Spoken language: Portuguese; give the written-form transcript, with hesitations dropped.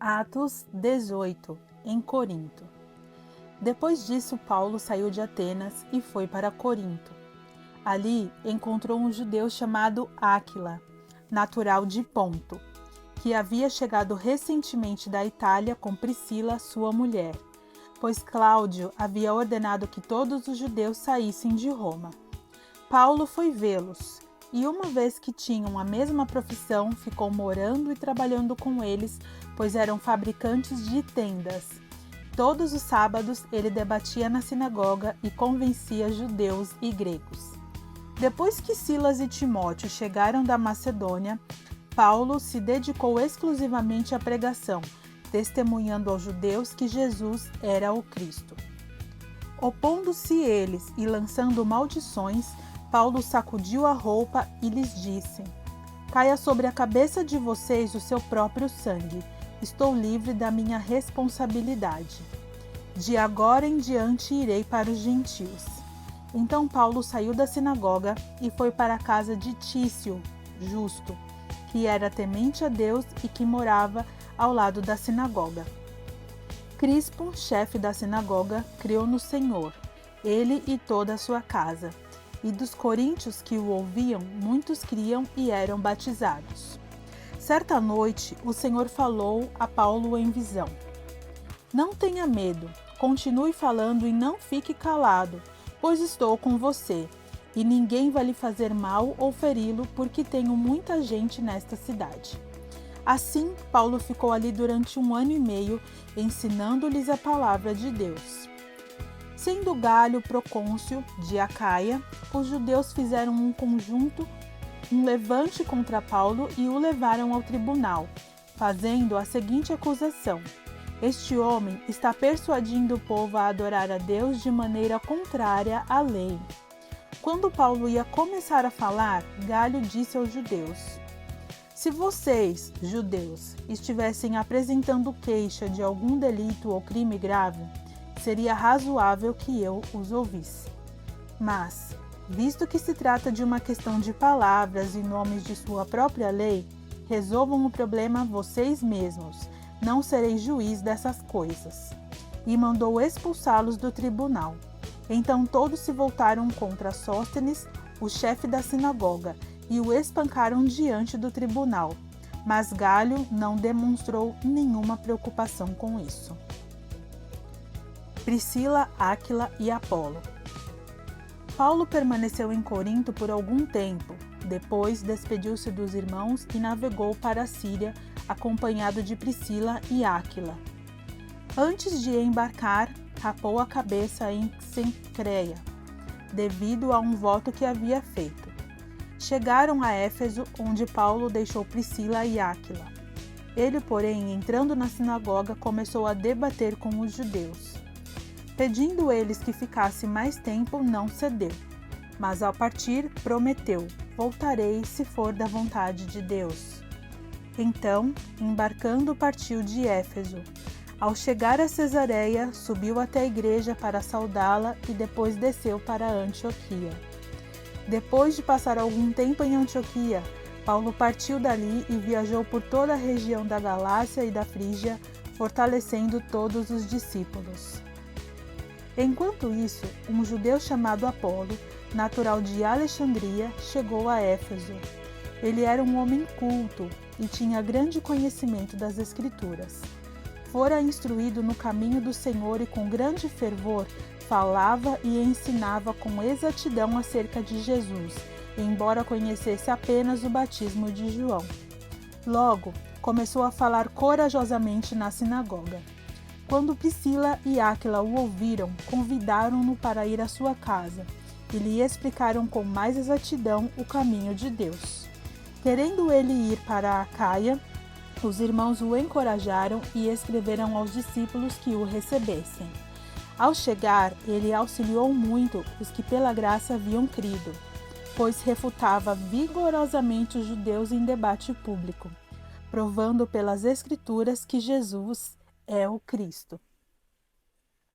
Atos 18, em Corinto. Depois disso, Paulo saiu de Atenas e foi para Corinto. Ali encontrou um judeu chamado Áquila, natural de Ponto, que havia chegado recentemente da Itália com Priscila, sua mulher, pois Cláudio havia ordenado que todos os judeus saíssem de Roma. Paulo foi vê-los, e uma vez que tinham a mesma profissão, ficou morando e trabalhando com eles, pois eram fabricantes de tendas. Todos os sábados ele debatia na sinagoga e convencia judeus e gregos. Depois que Silas e Timóteo chegaram da Macedônia, Paulo se dedicou exclusivamente à pregação, testemunhando aos judeus que Jesus era o Cristo. Opondo-se eles e lançando maldições, Paulo sacudiu a roupa e lhes disse: "Caia sobre a cabeça de vocês o seu próprio sangue. Estou livre da minha responsabilidade. De agora em diante irei para os gentios." Então Paulo saiu da sinagoga e foi para a casa de Tício, justo, que era temente a Deus e que morava ao lado da sinagoga. Crispo, chefe da sinagoga, creu no Senhor, ele e toda a sua casa. E dos coríntios que o ouviam, muitos criam e eram batizados. Certa noite, o Senhor falou a Paulo em visão: "Não tenha medo, continue falando e não fique calado, pois estou com você, e ninguém vai lhe fazer mal ou feri-lo, porque tenho muita gente nesta cidade." Assim, Paulo ficou ali durante 1 ano e meio, ensinando-lhes a palavra de Deus. Sendo Galho procônsul de Acaia, os judeus fizeram um levante contra Paulo e o levaram ao tribunal, fazendo a seguinte acusação: "Este homem está persuadindo o povo a adorar a Deus de maneira contrária à lei." Quando Paulo ia começar a falar, Galho disse aos judeus: "Se vocês, judeus, estivessem apresentando queixa de algum delito ou crime grave, seria razoável que eu os ouvisse. Mas, visto que se trata de uma questão de palavras e nomes de sua própria lei, resolvam o problema vocês mesmos, não serei juiz dessas coisas." E mandou expulsá-los do tribunal. Então todos se voltaram contra Sóstenes, o chefe da sinagoga, e o espancaram diante do tribunal. Mas Galho não demonstrou nenhuma preocupação com isso. Priscila, Áquila e Apolo. Paulo permaneceu em Corinto por algum tempo. Depois despediu-se dos irmãos e navegou para a Síria, acompanhado de Priscila e Áquila. Antes de embarcar, rapou a cabeça em Cencreia, devido a um voto que havia feito. Chegaram a Éfeso, onde Paulo deixou Priscila e Áquila. Ele, porém, entrando na sinagoga, começou a debater com os judeus. Pedindo eles que ficasse mais tempo, não cedeu. Mas ao partir, prometeu: "Voltarei se for da vontade de Deus." Então, embarcando, partiu de Éfeso. Ao chegar a Cesareia, subiu até a igreja para saudá-la e depois desceu para Antioquia. Depois de passar algum tempo em Antioquia, Paulo partiu dali e viajou por toda a região da Galácia e da Frígia, fortalecendo todos os discípulos. Enquanto isso, um judeu chamado Apolo, natural de Alexandria, chegou a Éfeso. Ele era um homem culto e tinha grande conhecimento das Escrituras. Fora instruído no caminho do Senhor e com grande fervor falava e ensinava com exatidão acerca de Jesus, embora conhecesse apenas o batismo de João. Logo, começou a falar corajosamente na sinagoga. Quando Priscila e Áquila o ouviram, convidaram-no para ir à sua casa e lhe explicaram com mais exatidão o caminho de Deus. Querendo ele ir para Acaia, os irmãos o encorajaram e escreveram aos discípulos que o recebessem. Ao chegar, ele auxiliou muito os que pela graça haviam crido, pois refutava vigorosamente os judeus em debate público, provando pelas Escrituras que Jesus é o Cristo.